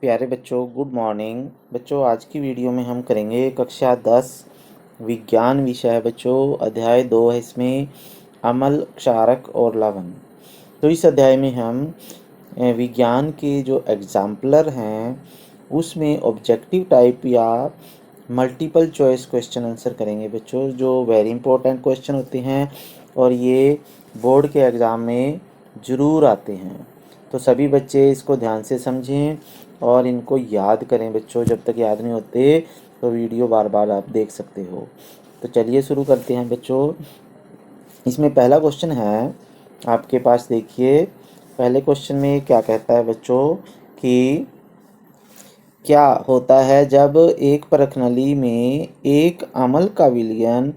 प्यारे बच्चों, good morning. बच्चों, आज की वीडियो में हम करेंगे कक्षा 10 विज्ञान विषय है बच्चों। अध्याय 2 है इसमें, अम्ल, क्षारक और लवण। तो इस अध्याय में हम विज्ञान के जो एग्जाम्पलर हैं उसमें ऑब्जेक्टिव टाइप या मल्टीपल चॉइस क्वेश्चन आंसर करेंगे बच्चों, जो वेरी इंपॉर्टेंट क्वेश्चन होते हैं और ये बोर्ड के एग्ज़ाम में ज़रूर आते हैं। तो सभी बच्चे इसको ध्यान से समझें और इनको याद करें बच्चों। जब तक याद नहीं होते तो वीडियो बार बार आप देख सकते हो। तो चलिए शुरू करते हैं बच्चों। इसमें पहला क्वेश्चन है आपके पास, देखिए पहले क्वेश्चन में क्या कहता है बच्चों कि क्या होता है जब एक परखनली में एक अम्ल का विलयन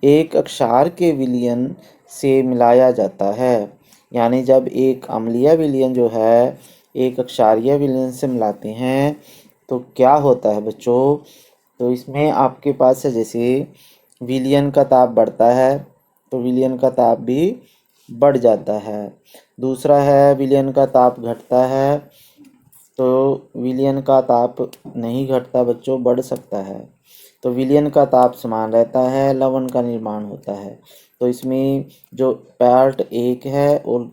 एक क्षार के विलयन से मिलाया जाता है। यानी जब एक अम्लीय विलयन जो है एक क्षारीय विलयन से मिलाते हैं तो क्या होता है बच्चों। तो इसमें आपके पास है, जैसे विलयन का ताप बढ़ता है तो विलयन का ताप भी बढ़ जाता है। दूसरा है विलयन का ताप घटता है तो विलयन का ताप नहीं घटता बच्चों, बढ़ सकता है। तो विलयन का ताप समान रहता है, लवण का निर्माण होता है। तो इसमें जो पार्ट एक है और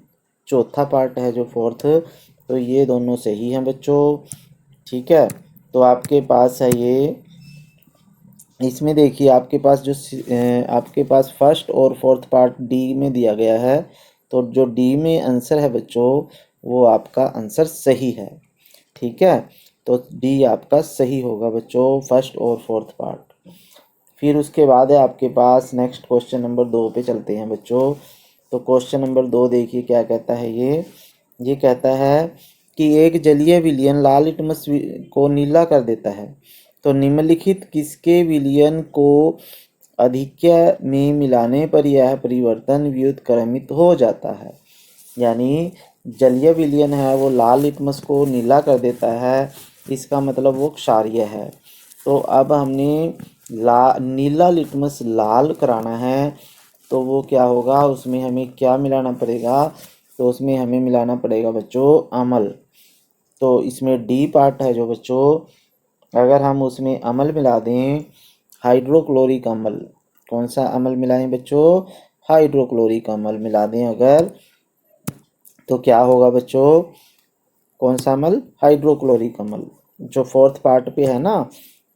चौथा पार्ट है जो फोर्थ, तो ये दोनों सही हैं बच्चों। ठीक है, तो आपके पास है ये। इसमें देखिए आपके पास आपके पास फर्स्ट और फोर्थ पार्ट डी में दिया गया है। तो जो डी में आंसर है बच्चों वो आपका आंसर सही है। ठीक है, तो डी आपका सही होगा बच्चों, फर्स्ट और फोर्थ पार्ट। फिर उसके बाद है आपके पास नेक्स्ट क्वेश्चन नंबर 2 पे चलते हैं बच्चों। तो क्वेश्चन नंबर 2 देखिए क्या कहता है ये कहता है कि एक जलीय विलयन लाल लिटमस को नीला कर देता है। तो निम्नलिखित किसके विलयन को अधिक्य में मिलाने पर यह परिवर्तन व्युत्क्रमित हो जाता है। यानी जलीय विलयन है वो लाल लिटमस को नीला कर देता है, इसका मतलब वो क्षारीय है। तो अब हमने नीला लिटमस लाल कराना है तो वो क्या होगा, उसमें हमें क्या मिलाना पड़ेगा। तो उसमें हमें मिलाना पड़ेगा बच्चों अम्ल। तो इसमें डी पार्ट है जो बच्चों, अगर हम उसमें अम्ल मिला दें, हाइड्रोक्लोरिक अम्ल। कौन सा अम्ल मिलाएं बच्चों, हाइड्रोक्लोरिक अम्ल मिला दें अगर, तो क्या होगा बच्चों, कौन सा अम्ल, हाइड्रोक्लोरिक अम्ल। जो फोर्थ पार्ट पे है ना,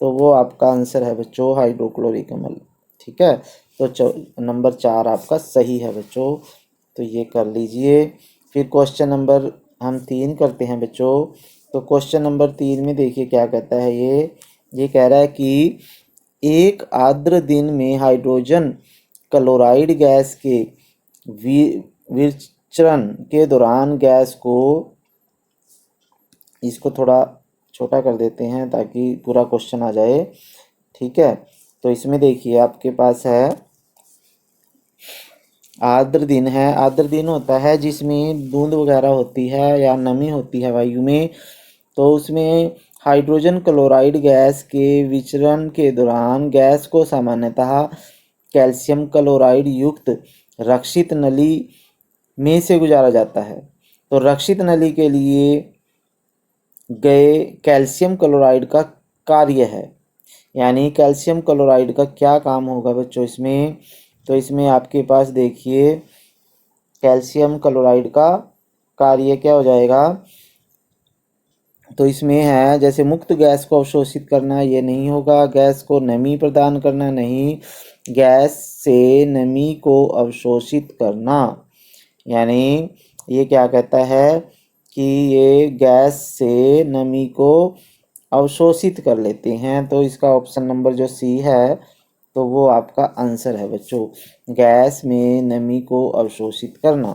तो वो आपका आंसर है बच्चों हाइड्रोक्लोरिक अम्ल। ठीक है, तो नंबर 4 आपका सही है बच्चों। तो ये कर लीजिए। फिर क्वेश्चन नंबर हम 3 करते हैं बच्चों। तो क्वेश्चन नंबर 3 में देखिए क्या कहता है ये कह रहा है कि एक आर्द्र दिन में हाइड्रोजन क्लोराइड गैस के विचरण के दौरान गैस को, इसको थोड़ा छोटा कर देते हैं ताकि पूरा क्वेश्चन आ जाए। ठीक है, तो इसमें देखिए आपके पास है आर्द्र दिन है। आर्द्र दिन होता है जिसमें बूंद वगैरह होती है या नमी होती है वायु में। तो उसमें हाइड्रोजन क्लोराइड गैस के विचरण के दौरान गैस को सामान्यतः कैल्शियम क्लोराइड युक्त रक्षित नली में से गुजारा जाता है। तो रक्षित नली के लिए गए कैल्शियम क्लोराइड का कार्य है। यानी कैल्शियम क्लोराइड का क्या काम होगा बच्चों इसमें। तो इसमें आपके पास देखिए कैल्शियम क्लोराइड का कार्य क्या हो जाएगा। तो इसमें है जैसे मुक्त गैस को अवशोषित करना, ये नहीं होगा। गैस को नमी प्रदान करना, नहीं। गैस से नमी को अवशोषित करना, यानी ये क्या कहता है कि ये गैस से नमी को अवशोषित कर लेते हैं। तो इसका ऑप्शन नंबर जो सी है तो वो आपका आंसर है बच्चों, गैस में नमी को अवशोषित करना।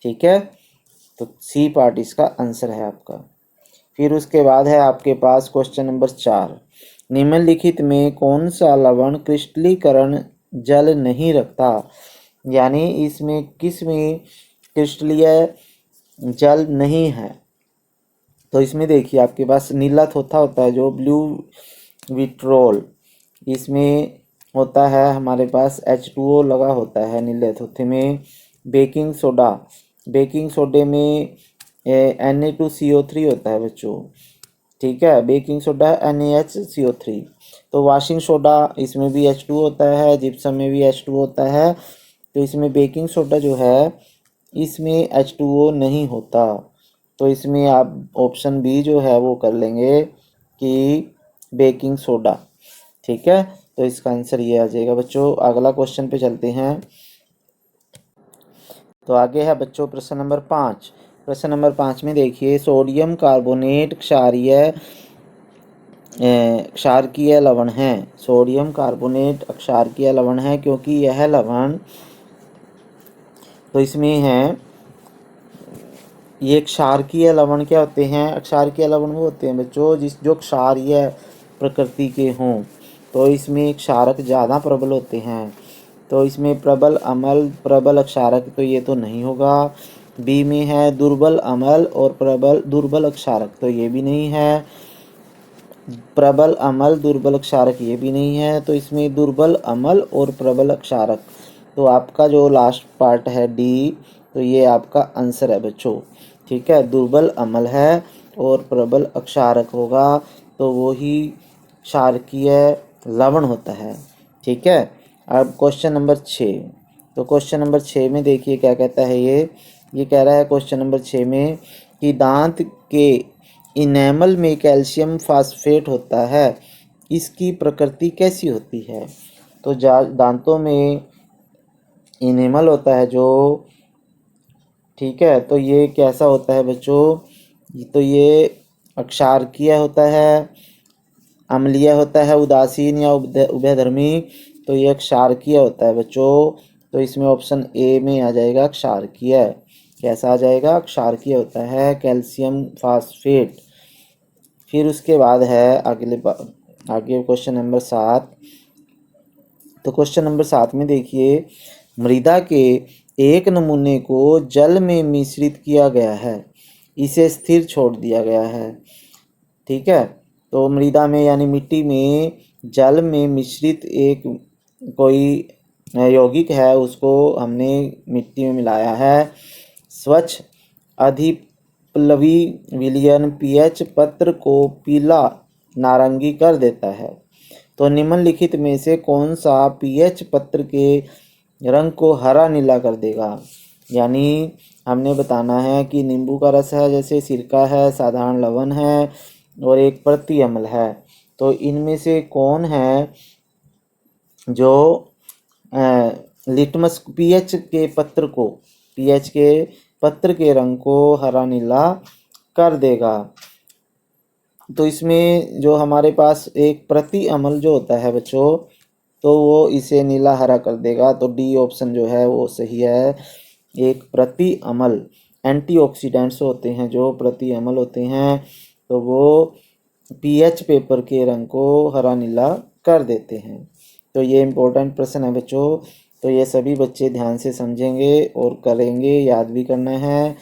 ठीक है, तो सी पार्ट इसका आंसर है आपका। फिर उसके बाद है आपके पास क्वेश्चन नंबर 4। निम्नलिखित में कौन सा लवण क्रिस्टलीकरण जल नहीं रखता। यानी इसमें किस में क्रिस्टलीय जल नहीं है। तो इसमें देखिए आपके पास नीला थोथा होता है जो ब्लू विट्रोल, इसमें होता है हमारे पास H2O लगा होता है नीले थोथे में। बेकिंग सोडा, बेकिंग सोडे में Na2CO3 होता है बच्चों। ठीक है। Baking soda NaHCO3। तो वॉशिंग सोडा, इसमें भी H2 होता है, जिप्सम में भी H2 होता है। तो इसमें बेकिंग सोडा जो है इसमें H2O नहीं होता। तो इसमें आप ऑप्शन बी जो है वो कर लेंगे कि बेकिंग सोडा। ठीक है, तो इसका आंसर ये आ जाएगा बच्चों। अगला क्वेश्चन पे चलते हैं। तो आगे है बच्चों प्रश्न नंबर 5। प्रश्न नंबर 5 में देखिए, सोडियम कार्बोनेट क्षारकीय लवण है। सोडियम कार्बोनेट क्षारकीय लवण है क्योंकि यह लवण, तो इसमें है ये क्षारकीय लवण क्या होते हैं? क्षारकीय लवण वो होते हैं बच्चों जो क्षारीय प्रकृति के हों। तो इसमें क्षारक ज़्यादा प्रबल होते हैं। तो इसमें प्रबल अम्ल, प्रबल क्षारक, तो ये तो नहीं होगा। बी में है दुर्बल अम्ल और दुर्बल क्षारक, तो ये भी नहीं है। प्रबल अम्ल दुर्बल क्षारक, ये भी नहीं है। तो इसमें दुर्बल अम्ल और प्रबल क्षारक, तो आपका जो लास्ट पार्ट है डी, तो ये आपका आंसर है बच्चों। ठीक है, दुर्बल अम्ल है और प्रबल क्षारक होगा तो वो ही क्षारकीय लवण होता है। ठीक है, अब क्वेश्चन नंबर 6। तो क्वेश्चन नंबर 6 में देखिए क्या कहता है। ये कह रहा है क्वेश्चन नंबर 6 में कि दांत के इनेमल में कैल्शियम फास्फेट होता है, इसकी प्रकृति कैसी होती है? तो दांतों में इनेमल होता है जो, ठीक है, तो ये कैसा होता है बच्चों? तो ये क्षारकीय होता है, अम्लीय होता है, उदासीन या उभयधर्मी। तो ये क्षारकीय होता है बच्चों। तो इसमें ऑप्शन ए में आ जाएगा क्षारकीय। कैसा आ जाएगा? क्षारकीय होता है, कैल्शियम फास्फेट। फिर उसके बाद है आगे क्वेश्चन नंबर 7। तो क्वेश्चन नंबर 7 में देखिए, मृदा के एक नमूने को जल में मिश्रित किया गया है, इसे स्थिर छोड़ दिया गया है। ठीक है, तो मृदा में यानी मिट्टी में जल में मिश्रित एक कोई यौगिक है, उसको हमने मिट्टी में मिलाया है। स्वच्छ अधिप्लवी विलयन पीएच पत्र को पीला नारंगी कर देता है। तो निम्नलिखित में से कौन सा पीएच पत्र के रंग को हरा नीला कर देगा? यानी हमने बताना है कि नींबू का रस है, जैसे सिरका है, साधारण लवण है और एक प्रति अम्ल है। तो इनमें से कौन है जो लिटमस पीएच के पत्र के रंग को हरा नीला कर देगा? तो इसमें जो हमारे पास एक प्रति अम्ल जो होता है बच्चों, तो वो इसे नीला हरा कर देगा। तो डी ऑप्शन जो है वो सही है। एक प्रति अम्ल एंटीऑक्सीडेंट्स होते हैं, जो प्रति अम्ल होते हैं, तो वो पीएच पेपर के रंग को हरा नीला कर देते हैं। तो ये इम्पोर्टेंट प्रश्न है बच्चों। तो ये सभी बच्चे ध्यान से समझेंगे और करेंगे, याद भी करना है।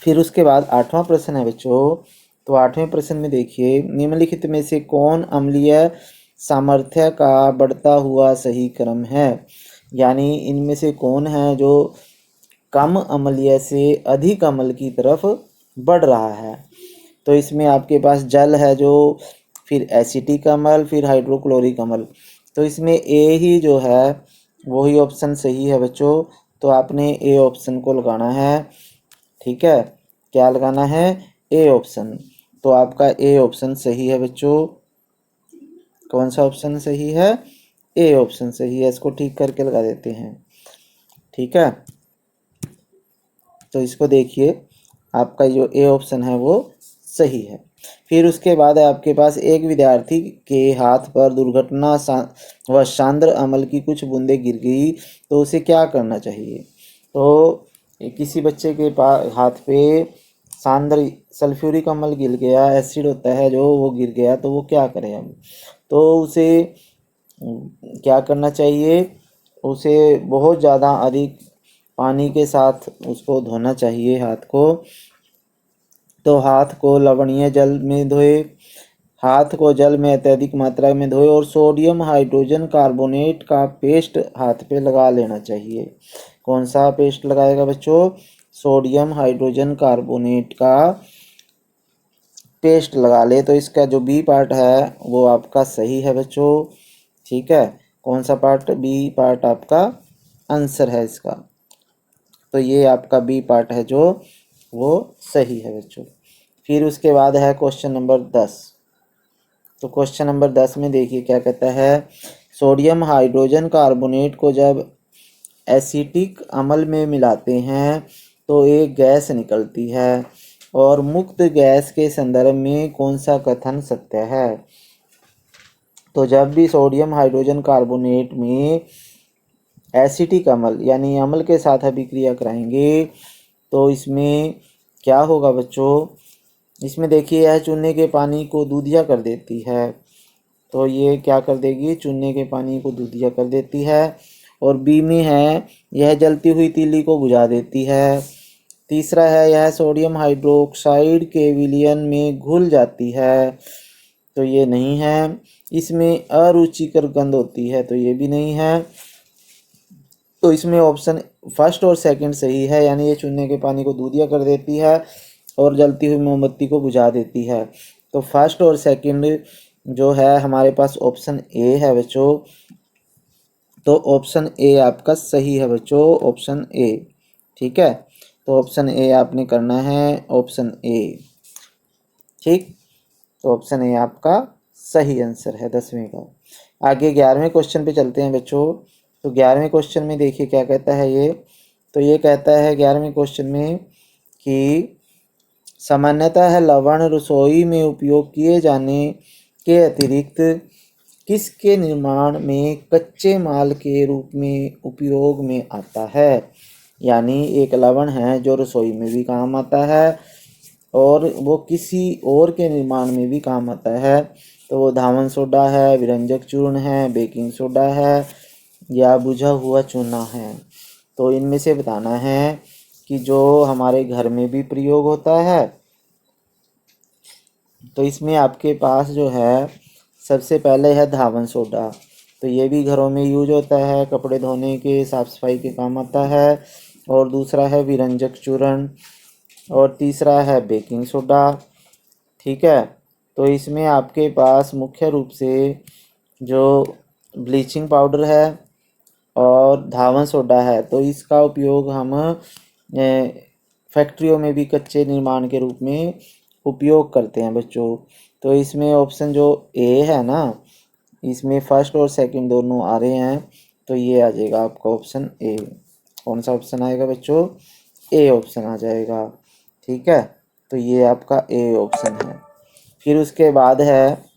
फिर उसके बाद 8वां प्रश्न है बच्चों। तो 8वें प्रश्न में देखिए, निम्नलिखित में से कौन अम्लीय सामर्थ्य का बढ़ता हुआ सही क्रम है? यानी इनमें से कौन है जो कम अम्लीय से अधिक अम्ल की तरफ बढ़ रहा है? तो इसमें आपके पास जल है जो, फिर एसिटिक अम्ल, फिर हाइड्रोक्लोरिक अम्ल। तो इसमें ए ही जो है वही ऑप्शन सही है बच्चों। तो आपने ए ऑप्शन को लगाना है। ठीक है, क्या लगाना है? A option. तो आपका ए ऑप्शन सही है बच्चों। कौन सा ऑप्शन सही है? ए ऑप्शन सही है। इसको ठीक करके लगा देते हैं। ठीक है, तो इसको देखिए, आपका जो ए ऑप्शन है वो सही है। फिर उसके बाद है आपके पास, एक विद्यार्थी के हाथ पर दुर्घटना व सांद्र अम्ल की कुछ बूंदें गिर गई, तो उसे क्या करना चाहिए? तो किसी बच्चे के हाथ पे सांद्र सल्फ्यूरिक अम्ल गिर गया, एसिड होता है जो, वो गिर गया, तो वो क्या करें हम? तो उसे क्या करना चाहिए? उसे बहुत ज़्यादा अधिक पानी के साथ उसको धोना चाहिए हाथ को। तो हाथ को लवणीय जल में धोए, हाथ को जल में अत्यधिक मात्रा में धोए और सोडियम हाइड्रोजन कार्बोनेट का पेस्ट हाथ पे लगा लेना चाहिए। कौन सा पेस्ट लगाएगा बच्चों? सोडियम हाइड्रोजन कार्बोनेट का पेस्ट लगा ले, तो इसका जो बी पार्ट है वो आपका सही है बच्चों। ठीक है, कौन सा पार्ट? बी पार्ट आपका आंसर है इसका। तो ये आपका बी पार्ट है जो वो सही है बच्चों। फिर उसके बाद है क्वेश्चन नंबर 10। तो क्वेश्चन नंबर 10 में देखिए क्या कहता है। सोडियम हाइड्रोजन कार्बोनेट को जब एसिटिक अम्ल में मिलाते हैं तो एक गैस निकलती है, और मुक्त गैस के संदर्भ में कौन सा कथन सत्य है? तो जब भी सोडियम हाइड्रोजन कार्बोनेट में एसिटिक अम्ल यानी अम्ल के साथ अभिक्रिया कराएंगे तो इसमें क्या होगा बच्चों? इसमें देखिए यह चूने के पानी को दूधिया कर देती है। तो ये क्या कर देगी? चूने के पानी को दूधिया कर देती है। और बी में है यह जलती हुई तीली को बुझा देती है। तीसरा है यह सोडियम हाइड्रोक्साइड के विलयन में घुल जाती है। तो ये नहीं है। इसमें अरुचिकर गंध होती है, तो ये भी नहीं है। तो इसमें ऑप्शन फर्स्ट और सेकंड सही है, यानी ये चूने के पानी को दूधिया कर देती है और जलती हुई मोमबत्ती को बुझा देती है। तो फर्स्ट और सेकंड जो है हमारे पास ऑप्शन ए है बच्चों। तो ऑप्शन ए आपका सही है बच्चों, ऑप्शन ए। ठीक है, तो ऑप्शन ए आपने करना है, ऑप्शन ए। ठीक, तो ऑप्शन ए आपका सही आंसर है 10वें का। आगे 11वें क्वेश्चन पे चलते हैं बच्चों। तो 11वें क्वेश्चन में देखिए क्या कहता है ये। तो ये कहता है 11वें क्वेश्चन में कि सामान्यतः लवण रसोई में उपयोग किए जाने के अतिरिक्त किसके निर्माण में कच्चे माल के रूप में उपयोग में आता है? यानी एक लवण है जो रसोई में भी काम आता है और वो किसी और के निर्माण में भी काम आता है। तो वो धावन सोडा है, विरंजक चूर्ण है, बेकिंग सोडा है, या बुझा हुआ चूना है। तो इनमें से बताना है कि जो हमारे घर में भी प्रयोग होता है। तो इसमें आपके पास जो है सबसे पहले है धावन सोडा। तो ये भी घरों में यूज होता है, कपड़े धोने के, साफ सफाई के काम आता है। और दूसरा है विरंजक चूर्ण, और तीसरा है बेकिंग सोडा। ठीक है, तो इसमें आपके पास मुख्य रूप से जो ब्लीचिंग पाउडर है और धावन सोडा है, तो इसका उपयोग हम फैक्ट्रियों में भी कच्चे निर्माण के रूप में उपयोग करते हैं बच्चों। तो इसमें ऑप्शन जो ए है ना, इसमें फर्स्ट और सेकंड दोनों आ रहे हैं, तो ये आ जाएगा आपका ऑप्शन ए। कौन सा ऑप्शन आएगा बच्चों? ए ऑप्शन आ जाएगा। ठीक है, तो ये आपका ए ऑप्शन है। फिर उसके बाद है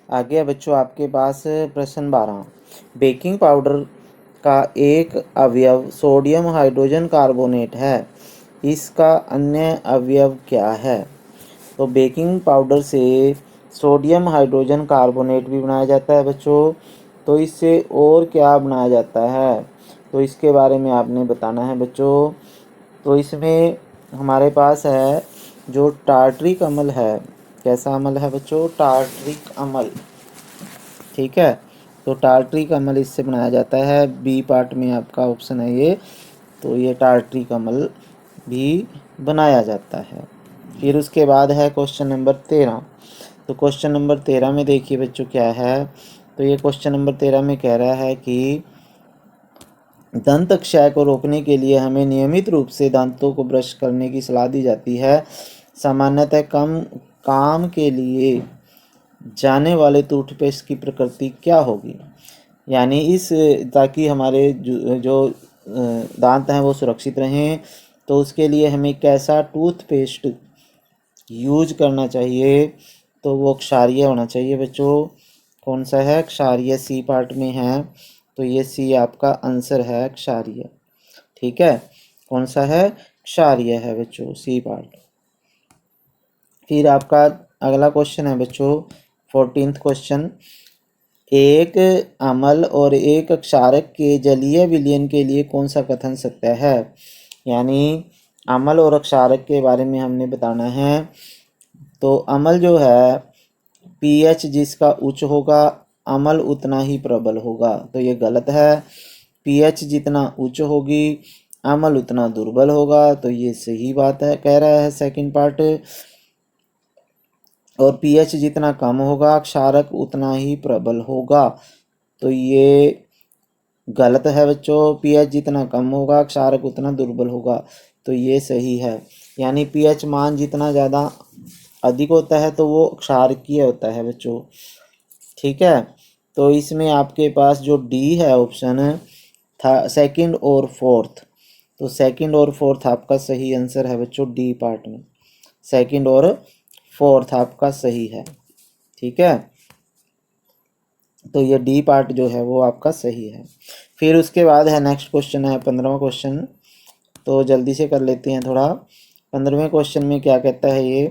आगे बच्चों आपके पास प्रश्न 12। बेकिंग पाउडर का एक अवयव सोडियम हाइड्रोजन कार्बोनेट है, इसका अन्य अवयव क्या है? तो बेकिंग पाउडर से सोडियम हाइड्रोजन कार्बोनेट भी बनाया जाता है बच्चों। तो इससे और क्या बनाया जाता है? तो इसके बारे में आपने बताना है बच्चों। तो इसमें हमारे पास है जो टार्टरिक अम्ल है। कैसा अम्ल है बच्चों? टार्टरिक अम्ल। ठीक है, तो टार्टरिक अम्ल इससे बनाया जाता है। बी पार्ट में आपका ऑप्शन है ये। तो ये टार्टरिक अम्ल भी बनाया जाता है। फिर उसके बाद है क्वेश्चन नंबर 13। तो क्वेश्चन नंबर 13 में देखिए बच्चों क्या है। तो ये क्वेश्चन नंबर 13 में कह रहा है कि दंत क्षय को रोकने के लिए हमें नियमित रूप से दांतों को ब्रश करने की सलाह दी जाती है। सामान्यतः कम काम के लिए जाने वाले टूथपेस्ट की प्रकृति क्या होगी? यानी इस ताकि हमारे जो दांत हैं वो सुरक्षित रहें, तो उसके लिए हमें कैसा टूथपेस्ट यूज करना चाहिए? तो वो क्षारीय होना चाहिए बच्चों। कौन सा है? क्षारीय, सी पार्ट में है। तो ये सी आपका आंसर है, क्षारीय। ठीक है, कौन सा है? क्षारीय है बच्चों, सी पार्ट। फिर आपका अगला क्वेश्चन है बच्चों 14th क्वेश्चन। एक अम्ल और एक क्षारक के जलीय विलयन के लिए कौन सा कथन सत्य है? यानी अम्ल और क्षारक के बारे में हमने बताना है। तो अम्ल जो है पीएच जिसका उच्च होगा, अम्ल उतना ही प्रबल होगा। तो ये गलत है। पीएच जितना उच्च होगी अम्ल उतना दुर्बल होगा, तो ये सही बात है, कह रहा है सेकंड पार्ट। और पीएच जितना कम होगा क्षारक उतना ही प्रबल होगा, तो ये गलत है बच्चों। पीएच जितना कम होगा क्षारक उतना दुर्बल होगा, तो ये सही है। यानी पीएच मान जितना ज़्यादा अधिक होता है तो वो क्षारकीय होता है बच्चों, ठीक है। तो इसमें आपके पास जो डी है ऑप्शन था सेकंड और फोर्थ, तो सेकंड और फोर्थ आपका सही आंसर है बच्चों, डी पार्ट में सेकंड और फोर्थ आपका सही है, ठीक है। तो ये डी पार्ट जो है वो आपका सही है। फिर उसके बाद है नेक्स्ट क्वेश्चन है 15वां क्वेश्चन, तो जल्दी से कर लेते हैं थोड़ा। 15वें क्वेश्चन में क्या कहता है ये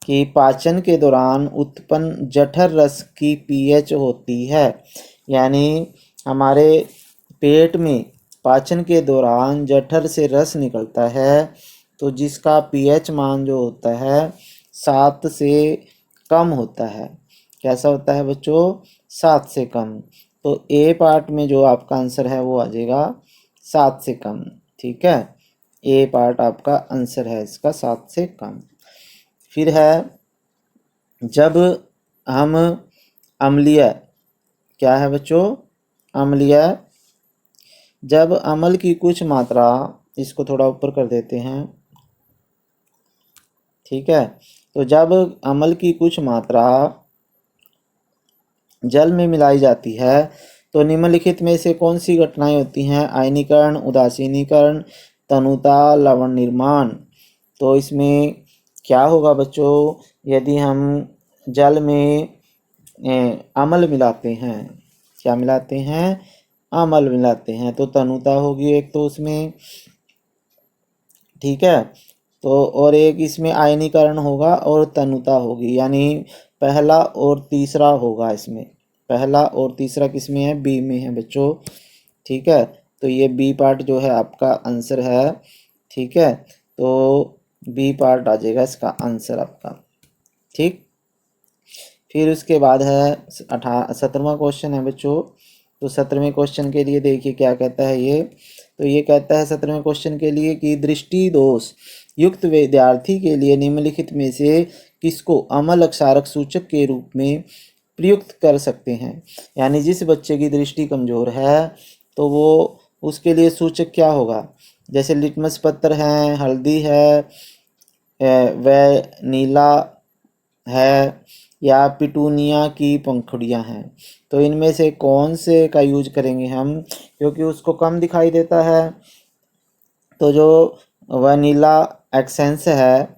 कि पाचन के दौरान उत्पन्न जठर रस की पीएच होती है, यानी हमारे पेट में पाचन के दौरान जठर से रस निकलता है, तो जिसका पीएच मान जो होता है 7 से कम होता है। कैसा होता है बच्चों? 7 से कम। तो ए पार्ट में जो आपका आंसर है वो आ जाएगा 7 से कम, ठीक है। ए पार्ट आपका आंसर है इसका 7 से कम। फिर है जब हम अम्लीय, क्या है बच्चों? अम्लीय, जब अम्ल की कुछ मात्रा, इसको थोड़ा ऊपर कर देते हैं, ठीक है। तो जब अम्ल की कुछ मात्रा जल में मिलाई जाती है तो निम्नलिखित में से कौन सी घटनाएं होती हैं? आयनीकरण, उदासीनीकरण, तनुता, लवण निर्माण। तो इसमें क्या होगा बच्चों, यदि हम जल में अम्ल मिलाते हैं, क्या मिलाते हैं? अम्ल मिलाते हैं, तो तनुता होगी एक तो उसमें, ठीक है। तो और एक इसमें आयनीकरण होगा और तनुता होगी, यानी पहला और तीसरा होगा इसमें। पहला और तीसरा किस में है? बी में है बच्चों, ठीक है। तो ये बी पार्ट जो है आपका आंसर है, ठीक है। तो बी पार्ट आ जाएगा इसका आंसर आपका, ठीक। फिर उसके बाद है 17वां क्वेश्चन है बच्चों। तो 17वें क्वेश्चन के लिए देखिए क्या कहता है ये। तो ये कहता है 17वें क्वेश्चन के लिए कि दृष्टि दोष युक्त विद्यार्थी के लिए निम्नलिखित में से किसको अम्ल क्षारक सूचक के रूप में प्रयुक्त कर सकते हैं? यानी जिस बच्चे की दृष्टि कमज़ोर है तो वो उसके लिए सूचक क्या होगा? जैसे लिटमस पत्र है, हल्दी है, व नीला है, या पिटूनिया की पंखुड़ियाँ हैं। तो इनमें से कौन से का यूज करेंगे हम, क्योंकि उसको कम दिखाई देता है। तो जो वनीला एक्सेंस है,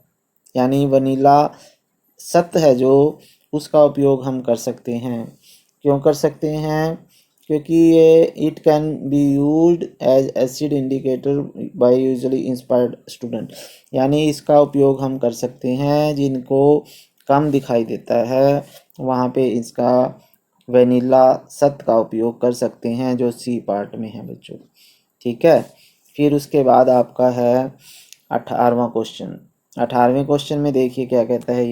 यानी वनीला सत्त है जो, उसका उपयोग हम कर सकते हैं। क्यों कर सकते हैं? क्योंकि ये it can be used as acid indicator by usually inspired student, यानी इसका उपयोग हम कर सकते हैं जिनको कम दिखाई देता है, वहाँ पे इसका वेनिला सत्त का उपयोग कर सकते हैं, जो सी पार्ट में है बच्चों, ठीक है। फिर उसके बाद आपका है 18वां क्वेश्चन। 18वें क्वेश्चन में देखिए क्या कहता है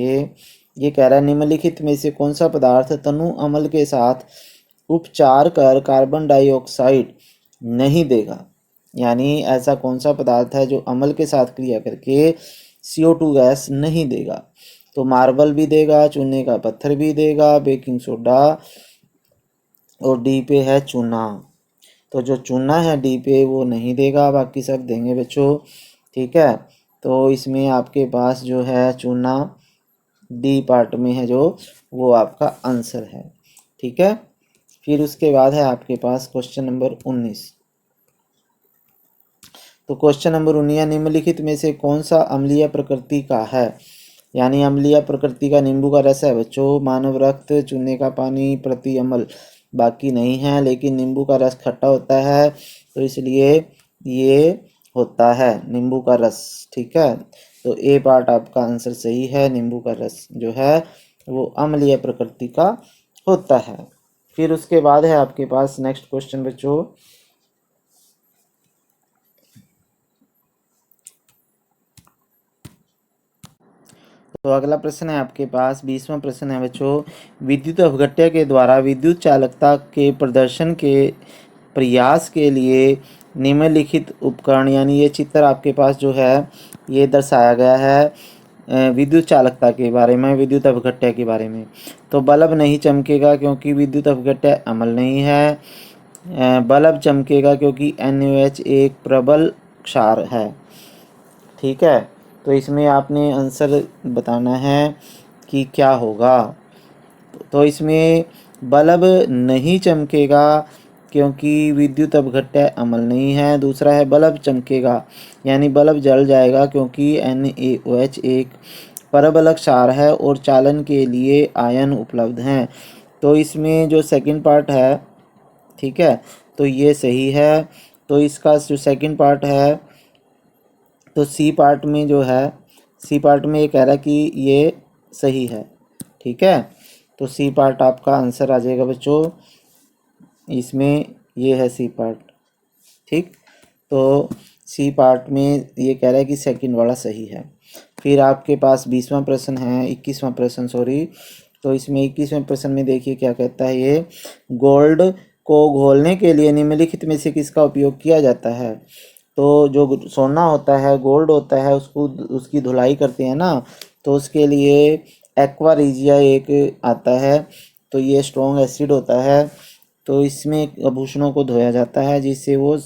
ये कह रहा है निम्नलिखित में से कौन सा पदार्थ तनु अम्ल के साथ उपचार कर कार्बन डाइऑक्साइड नहीं देगा? यानी ऐसा कौन सा पदार्थ है जो अम्ल के साथ क्रिया करके CO2 गैस नहीं देगा? तो मार्बल भी देगा, चूने का पत्थर भी देगा, बेकिंग सोडा, और डी पे है चूना। तो जो चूना है डी पे वो नहीं देगा, बाकी सब देंगे बच्चों, ठीक है। तो इसमें आपके पास जो है चूना डी पार्ट में है जो, वो आपका आंसर है, ठीक है। फिर उसके बाद है आपके पास क्वेश्चन नंबर 19। तो क्वेश्चन नंबर 19, निम्नलिखित में से कौन सा अम्लीय प्रकृति का है? यानी अम्लीय प्रकृति का नींबू का रस है बच्चों, मानव रक्त, चूने का पानी प्रति अम्ल बाकी नहीं है, लेकिन नींबू का रस खट्टा होता है, तो इसलिए ये होता है नींबू का रस, ठीक है। तो ए पार्ट आपका आंसर सही है, नींबू का रस जो है वो अम्लीय प्रकृति का होता है। फिर उसके बाद है आपके पास नेक्स्ट क्वेश्चन बच्चों। तो अगला प्रश्न है आपके पास 20वां प्रश्न है बच्चों, विद्युत अपघट्य के द्वारा विद्युत चालकता के प्रदर्शन के प्रयास के लिए निम्नलिखित उपकरण, यानी ये चित्र आपके पास जो है ये दर्शाया गया है विद्युत चालकता के बारे में, विद्युत अपघट्य के बारे में। तो बल्ब नहीं चमकेगा क्योंकि विद्युत अपघट्य अमल नहीं है। बल्ब चमकेगा क्योंकि NaOH एक प्रबल क्षार है। ठीक है, तो इसमें आपने आंसर बताना है कि क्या होगा। तो इसमें बल्ब नहीं चमकेगा क्योंकि विद्युत अपघट्य अमल नहीं है। दूसरा है बल्ब चमकेगा यानी बल्ब जल जाएगा क्योंकि NaOH एक परबल क्षार है और चालन के लिए आयन उपलब्ध हैं। तो इसमें जो सेकंड पार्ट है, ठीक है, तो ये सही है। तो इसका जो सेकंड पार्ट है, तो सी पार्ट में जो है, सी पार्ट में ये कह रहा है कि ये सही है। ठीक है, तो सी पार्ट आपका आंसर आ जाएगा बच्चों, इसमें ये है सी पार्ट। ठीक, तो सी पार्ट में ये कह रहा है कि सेकंड वाला सही है। फिर आपके पास 20वां प्रश्न है, 21वां प्रश्न सॉरी। तो इसमें 21वें प्रश्न में देखिए क्या कहता है ये, गोल्ड को घोलने के लिए निम्नलिखित में से किसका उपयोग किया जाता है। तो जो सोना होता है, गोल्ड होता है, उसको उसकी धुलाई करते हैं ना, तो उसके लिए एक्वा रिजिया एक आता है, तो ये स्ट्रॉन्ग एसिड होता है। तो इसमें आभूषणों को धोया जाता है जिससे वो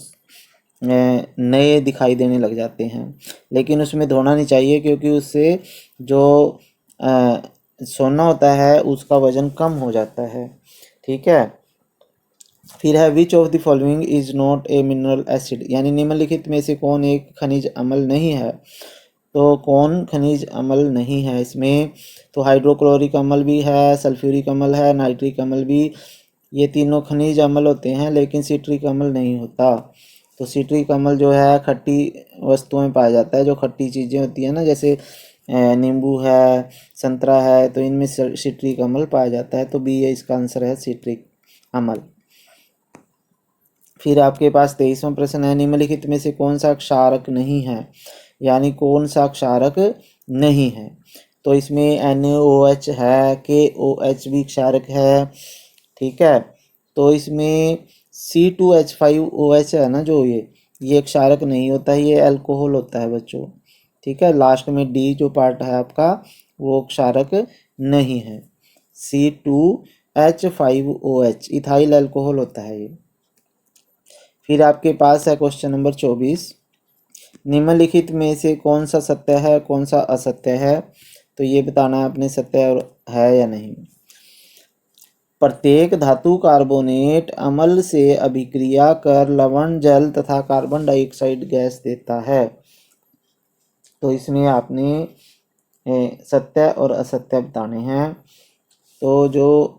नए दिखाई देने लग जाते हैं, लेकिन उसमें धोना नहीं चाहिए क्योंकि उससे जो सोना होता है उसका वजन कम हो जाता है। ठीक है, फिर है which of the following is not a mineral acid, यानी निम्नलिखित में से कौन एक खनिज अम्ल नहीं है। तो कौन खनिज अम्ल नहीं है इसमें, तो हाइड्रोक्लोरिक अम्ल भी है, सल्फ्यूरिक अम्ल है, नाइट्रिक अम्ल भी, ये तीनों खनिज अम्ल होते हैं, लेकिन सिट्रिक अम्ल नहीं होता। तो सिट्रिक अम्ल जो है खट्टी वस्तुओं में पाया जाता है, जो खट्टी चीज़ें होती हैं ना, जैसे नींबू है, संतरा है, तो इनमें सिट्रिक अम्ल पाया जाता है। तो बी है इसका आंसर है सिट्रिक अम्ल। फिर आपके पास 23वां प्रश्न है, निम्नलिखित में से कौन सा क्षारक नहीं है, यानी कौन सा क्षारक नहीं है। तो इसमें NaOH है, KOH भी क्षारक है। ठीक है, तो इसमें C2H5OH है ना, जो ये क्षारक नहीं होता है, ये अल्कोहल होता है बच्चों। ठीक है, लास्ट में डी जो पार्ट है आपका वो क्षारक नहीं है। C2H5OH इथाइल अल्कोहल होता है ये। फिर आपके पास है क्वेश्चन नंबर 24, निम्नलिखित में से कौन सा सत्य है कौन सा असत्य है। तो ये बताना है आपने सत्य है या नहीं। प्रत्येक धातु कार्बोनेट अम्ल से अभिक्रिया कर लवण, जल तथा कार्बन डाइऑक्साइड गैस देता है। तो इसमें आपने सत्य और असत्य बताने हैं। तो जो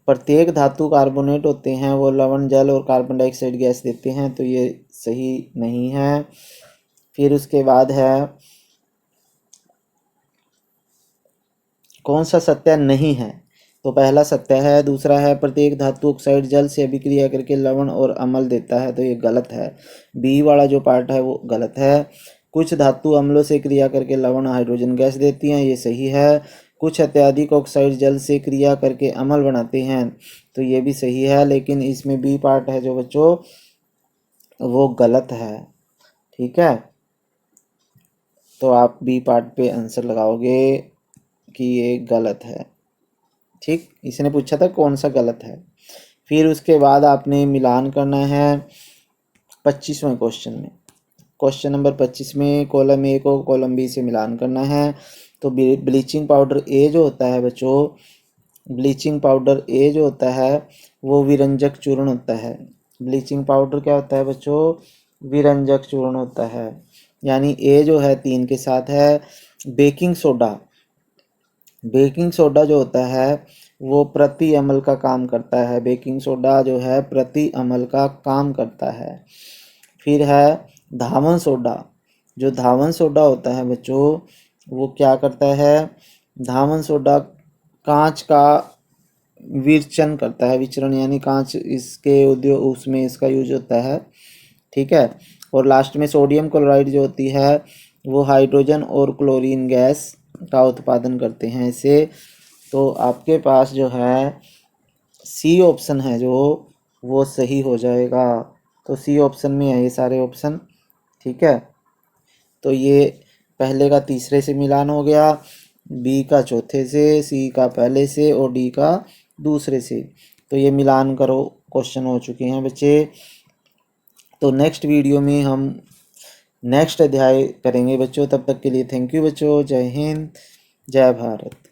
प्रत्येक धातु कार्बोनेट होते हैं वो लवण, जल और कार्बन डाइऑक्साइड गैस देते हैं, तो ये सही नहीं है। फिर उसके बाद है कौन सा सत्य नहीं है। तो पहला सत्य है, दूसरा है प्रत्येक धातु ऑक्साइड जल से अभिक्रिया करके लवण और अम्ल देता है, तो ये गलत है। बी वाला जो पार्ट है वो गलत है। कुछ धातु अम्लों से क्रिया करके लवण हाइड्रोजन गैस देती हैं, ये सही है। कुछ अत्यधिक ऑक्साइड जल से क्रिया करके अम्ल बनाते हैं, तो ये भी सही है, लेकिन इसमें बी पार्ट है जो बच्चों वो गलत है। ठीक है, तो आप बी पार्ट पे आंसर लगाओगे कि ये गलत है। ठीक, इसने पूछा था कौन सा गलत है। फिर उसके बाद आपने मिलान करना है 25वें क्वेश्चन में। क्वेश्चन नंबर 25 में कॉलम ए को कॉलम बी से मिलान करना है। तो ब्लीचिंग पाउडर ए जो होता है बच्चों, ब्लीचिंग पाउडर ए जो होता है वो विरंजक चूर्ण होता है। ब्लीचिंग पाउडर क्या होता है बच्चों, विरंजक चूर्ण होता है, यानी ए जो है 3 के साथ है। बेकिंग सोडा, बेकिंग सोडा जो होता है वो प्रति अम्ल का काम करता है। बेकिंग सोडा जो है प्रति अम्ल का काम करता है। फिर है धावन सोडा, जो धावन सोडा होता है बच्चों वो क्या करता है, धावन सोडा कांच का विरचन करता है, विचरण यानी कांच इसके उद्योग उसमें इसका यूज होता है। ठीक है, और लास्ट में सोडियम क्लोराइड जो होती है वो हाइड्रोजन और क्लोरीन गैस का उत्पादन करते हैं इसे। तो आपके पास जो है सी ऑप्शन है जो वो सही हो जाएगा। तो सी ऑप्शन में है ये सारे ऑप्शन। ठीक है, तो ये पहले का तीसरे से मिलान हो गया, बी का चौथे से, सी का पहले से और डी का दूसरे से। तो ये मिलान करो क्वेश्चन हो चुके हैं बच्चे। तो नेक्स्ट वीडियो में हम नेक्स्ट अध्याय करेंगे बच्चों। तब तक के लिए थैंक यू बच्चों। जय हिंद, जय भारत।